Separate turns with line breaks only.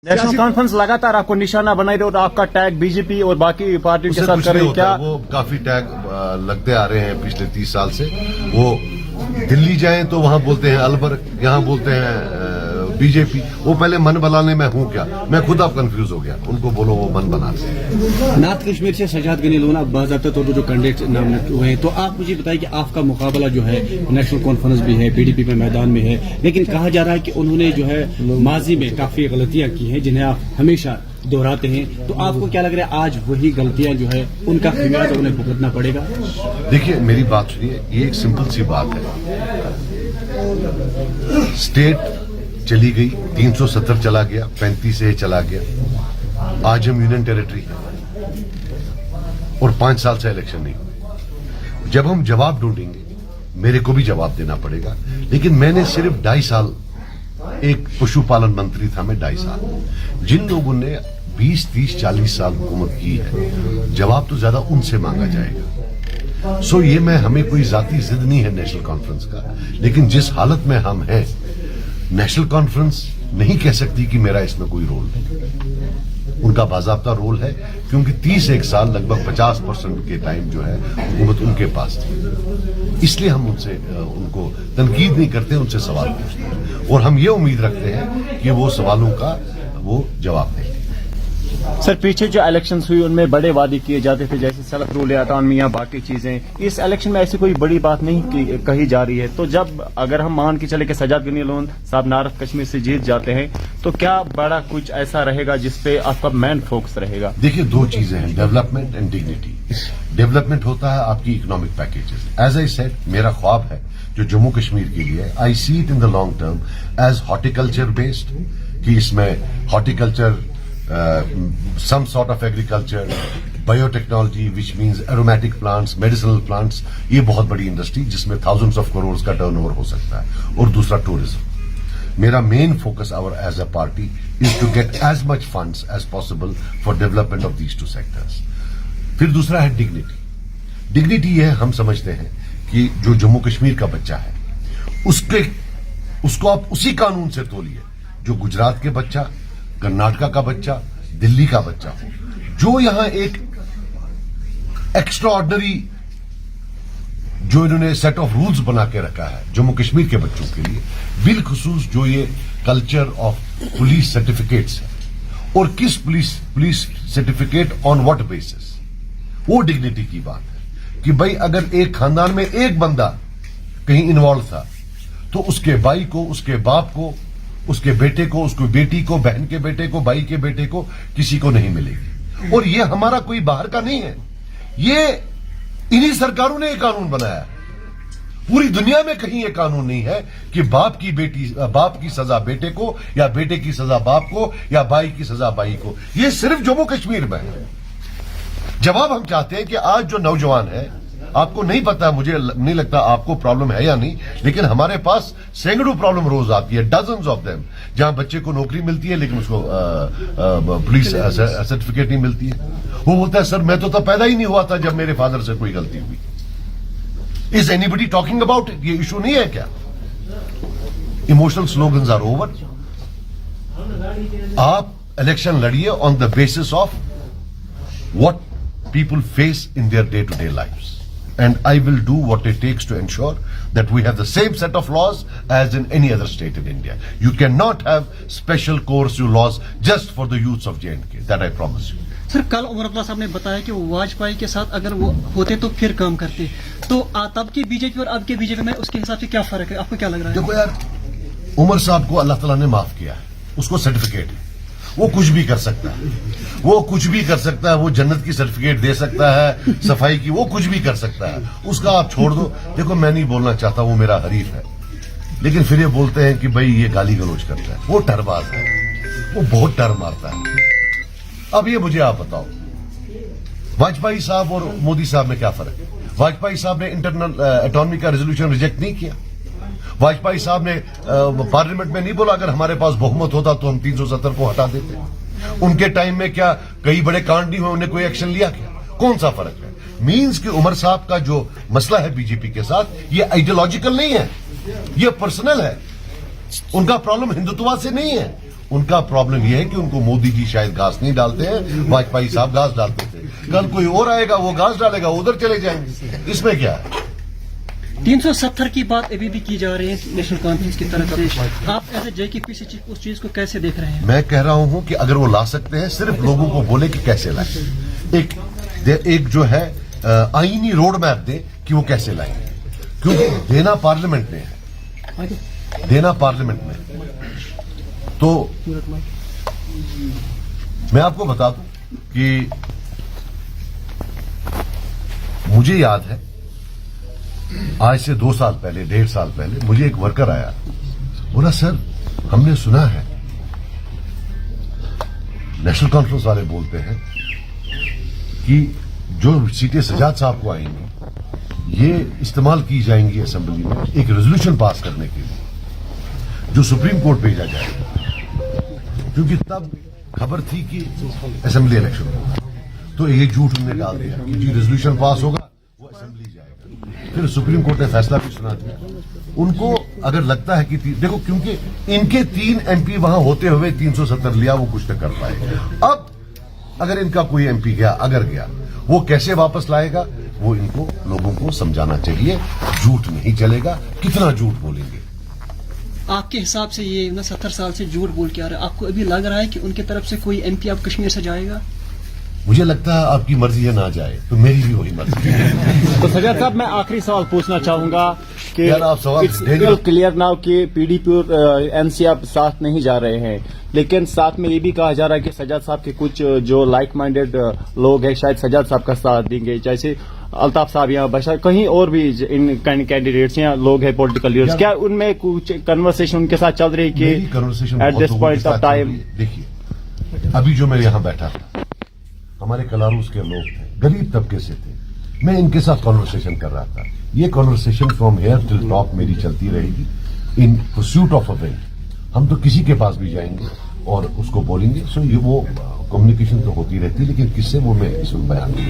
National conference लगातार आपको निशाना बनाई रही और आपका टैग बीजेपी और बाकी पार्टियों के साथ कर रही है क्या?
वो काफी टैग लगते आ रहे हैं पिछले 30 साल से। वो दिल्ली जाएं तो वहां बोलते हैं अलबर, यहाँ बोलते हैं बीजेपी। वो पहले मन बनाने में हूं क्या, मैं खुद अब कंफ्यूज हो गया। उनको बोलो वो मन बनाते हैं।
नॉर्थ कश्मीर से सजाद गनी लोना बाज़ाब्ता तौर पर जो कैंडिडेट नामिनेट हुए हैं, तो आप मुझे बताइए कि आपका मुकाबला जो है नेशनल कॉन्फ्रेंस भी है, पीडीपी में मैदान में है, लेकिन कहा जा रहा है कि उन्होंने जो है माजी में काफी गलतियां की हैं जिन्हें आप हमेशा दोहराते हैं। तो आपको क्या लग रहा है आज वही गलतियां जो है उनका खमियाजा उन्हें भुगतना पड़ेगा?
देखिए मेरी बात सुनिए, ये एक सिंपल सी बात है। स्टेट चली गई, 370 चला गया, 35 से चला गया। आज हम यूनियन टेरिटरी है और 5 साल से इलेक्शन नहीं हुए। जब हम जवाब ढूंढेंगे, मेरे को भी जवाब देना पड़ेगा। लेकिन मैंने सिर्फ 2.5 साल, एक पशुपालन मंत्री था मैं 2.5 साल। जिन लोगों ने 20, 30, 40 साल हुकूमत की है, जवाब तो ज्यादा उनसे मांगा जाएगा। सो ये हमें कोई जाती जिद नहीं है नेशनल कॉन्फ्रेंस का, लेकिन जिस हालत में हम हैं, नेशनल कॉन्फ्रेंस नहीं कह सकती कि मेरा इसमें कोई रोल नहीं। उनका बाज़ाब्ता रोल है, क्योंकि 31 साल लगभग 50% के टाइम जो है हुकूमत उनके पास थी। इसलिए हम उनसे उनको तनकीद नहीं करते, उनसे सवाल पूछते हैं और हम ये उम्मीद रखते हैं कि वो सवालों का वो जवाब दें।
सर, पीछे जो इलेक्शंस हुई उनमें बड़े वादे किए जाते थे, जैसे सड़क रूल अटानमी या बाकी चीजें। इस इलेक्शन में ऐसी कोई बड़ी बात नहीं कही जा रही है। तो जब अगर हम मान के चले कि सजाद गनी लोन साहब नॉर्थ कश्मीर से जीत जाते हैं, तो क्या बड़ा कुछ ऐसा रहेगा जिसपे आपका मेन फोकस रहेगा?
देखिए 2 चीजें हैं, डेवलपमेंट एंड डिग्निटी। डेवलपमेंट होता है आपकी economic packages. As I said, मेरा ख्वाब है जो जम्मू कश्मीर के लिए, I see it in the long term as horticulture based, कि इसमें horticulture, some sort of agriculture, biotechnology, which means aromatic plants, medicinal plants, ये बहुत बड़ी इंडस्ट्री जिसमें thousands of crores का टर्नओवर हो सकता है। और दूसरा टूरिज्म। मेरा main focus our as a party is to get as much funds as possible for development of these 2 sectors. फिर दूसरा है डिग्निटी। डिग्निटी ये हम समझते हैं कि जो जम्मू कश्मीर का बच्चा है, उसको आप उसी कानून से तोलिए जो गुजरात के बच्चा, कर्नाटका का बच्चा, दिल्ली का बच्चा हो, जो यहां एक एक्स्ट्रा ऑर्डिनरी जो इन्होंने सेट ऑफ रूल्स बना के रखा है जम्मू कश्मीर के बच्चों के लिए, बिलखुसूस जो ये कल्चर ऑफ पुलिस सर्टिफिकेट्स है, और किस police certificate on what basis, वो डिग्निटी की बात है कि भाई अगर एक खानदान में एक बंदा कहीं इन्वॉल्व था, तो उसके भाई को, उसके बाप को, उसके बेटे को, उसकी बेटी को, बहन के बेटे को, भाई के बेटे को, किसी को नहीं मिलेगी। और ये हमारा कोई बाहर का नहीं है, ये इन्हीं सरकारों ने ये कानून बनाया है। पूरी दुनिया में कहीं ये कानून नहीं है कि बाप की सजा बेटे को, या बेटे की सजा बाप को, या भाई की सजा भाई को। ये सिर्फ जम्मू कश्मीर में है। जवाब हम चाहते हैं कि आज जो नौजवान है, आपको नहीं पता, मुझे नहीं लगता आपको प्रॉब्लम है या नहीं, लेकिन हमारे पास सैकड़ों प्रॉब्लम रोज आती है, डजन्स ऑफ देम, जहां बच्चे को नौकरी मिलती है लेकिन उसको पुलिस सर्टिफिकेट नहीं मिलती है। वो बोलता है सर मैं तो तब पैदा ही नहीं हुआ था जब मेरे फादर से कोई गलती हुई। Is anybody talking about it? ये इशू नहीं है क्या? Emotional slogans are over. आप इलेक्शन लड़िए on the basis of what people face in their day-to-day lives, and I will do what it takes to ensure that we have the same set of laws as in any other state in India. You cannot have special coercive laws just for the youths of J&K. That I promise you.
Sir, कल उमर अब्दुल्ला साहब ने बताया कि वो वाजपेयी के साथ अगर वो होते तो फिर काम करते, तो तब की बीजेपी और अब के बीजेपी में उसके हिसाब से क्या फर्क है? आपको क्या लग रहा है?
देखो यार, उमर साहब को अल्लाह ताला ने माफ किया है, उसको सर्टिफिकेट है, वो कुछ भी कर सकता है, वो कुछ भी कर सकता है, वो जन्नत की सर्टिफिकेट दे सकता है, सफाई की, वो कुछ भी कर सकता है, उसका आप छोड़ दो। देखो मैं नहीं बोलना चाहता, वो मेरा हरीफ है, लेकिन फिर ये बोलते हैं कि भाई ये गाली गलौज करता है, वो टरबाज है, वो बहुत टर मारता है। अब ये मुझे आप बताओ, वाजपेयी साहब और मोदी साहब में क्या फर्क है? वाजपेयी साहब ने इंटरनल अटॉनमी का रेजोल्यूशन रिजेक्ट नहीं किया। वाजपेयी साहब ने पार्लियामेंट में नहीं बोला अगर हमारे पास बहुमत होता तो हम 370 को हटा देते। उनके टाइम में क्या कई बड़े कांड नहीं हुए, उन्हें कोई एक्शन लिया क्या? कौन सा फर्क है? मींस कि उमर साहब का जो मसला है बीजेपी के साथ, ये आइडियोलॉजिकल नहीं है, ये पर्सनल है। उनका प्रॉब्लम हिंदुत्व से नहीं है, उनका प्रॉब्लम यह है कि उनको मोदी जी शायद घास नहीं डालते हैं, वाजपेयी साहब घास डालते थे। कल कोई और आएगा, वो घास डालेगा, उधर चले जाएंगे। इसमें क्या है?
370 की बात अभी भी की जा रही है नेशनल कॉन्फ्रेंस की तरफ से। आप एज ए JKP चीफ उस चीज को कैसे देख रहे हैं?
मैं कह रहा हूं कि अगर वो ला सकते हैं, सिर्फ लोगों को बोले कि कैसे लाएं। एक जो है आईनी रोड मैप दे कि वो कैसे लाएंगे, क्योंकि देना पार्लियामेंट में है, देना पार्लियामेंट में। तो मैं आपको बता दूं कि मुझे याद है आज से 2 साल पहले, 1.5 साल पहले मुझे एक वर्कर आया, बोला सर हमने सुना है नेशनल कॉन्फ्रेंस वाले बोलते हैं कि जो सीटें सजाद साहब को आएंगी ये इस्तेमाल की जाएंगी असेंबली में एक रेजोल्यूशन पास करने के लिए, जो सुप्रीम कोर्ट भेजा जाएगा, क्योंकि तब खबर थी कि असेंबली इलेक्शन होगा। तो ये झूठ उन्होंने डाल दिया कि जी रेजोल्यूशन पास होगा, वो असेंबली जाएगा। फिर सुप्रीम कोर्ट ने फैसला भी सुना दिया। उनको अगर लगता है कि देखो, क्योंकि इनके 3 MP वहां होते हुए 370 लिया, वो कुछ न कर पाए। अब अगर इनका कोई MP गया, अगर गया, वो कैसे वापस लाएगा, वो इनको लोगों को समझाना चाहिए। झूठ नहीं चलेगा, कितना झूठ बोलेंगे।
आपके हिसाब से ये 70 साल से झूठ बोल के आ रहा है, आपको अभी लग रहा है कि उनकी तरफ से कोई MP अब कश्मीर से जाएगा?
मुझे लगता है आपकी मर्जी है ना जाए, तो मेरी भी वही मर्जी है।
तो सजाद साहब, मैं आखिरी सवाल पूछना चाहूंगा कि
यार आप सवाल
इट्स क्लियर नाउ कि PDP और NC अब साथ नहीं जा रहे हैं, लेकिन साथ में ये भी कहा जा रहा है कि सजाद साहब के कुछ जो लाइक माइंडेड लोग हैं शायद सजाद साहब का साथ देंगे, जैसे अल्ताफ साहब या बशर, कहीं और भी इन कैंडिडेट्स या लोग हैं पॉलिटिकल लीडर्स, क्या उनमें कुछ कन्वर्सेशन उनके साथ चल रही है कि at this point of time?
देखिए, अभी जो मैं यहाँ बैठा था, हमारे कलारूस के लोग थे, गरीब तबके से थे, मैं इनके साथ कॉन्वर्सेशन कर रहा था। ये conversation from here till top मेरी चलती रहेगी इन परस्यूट ऑफ अ विन। हम तो किसी के पास भी जाएंगे और उसको बोलेंगे। सो ये वो कम्युनिकेशन तो होती रहती है, लेकिन किससे वो मैं इसमें बयान नहीं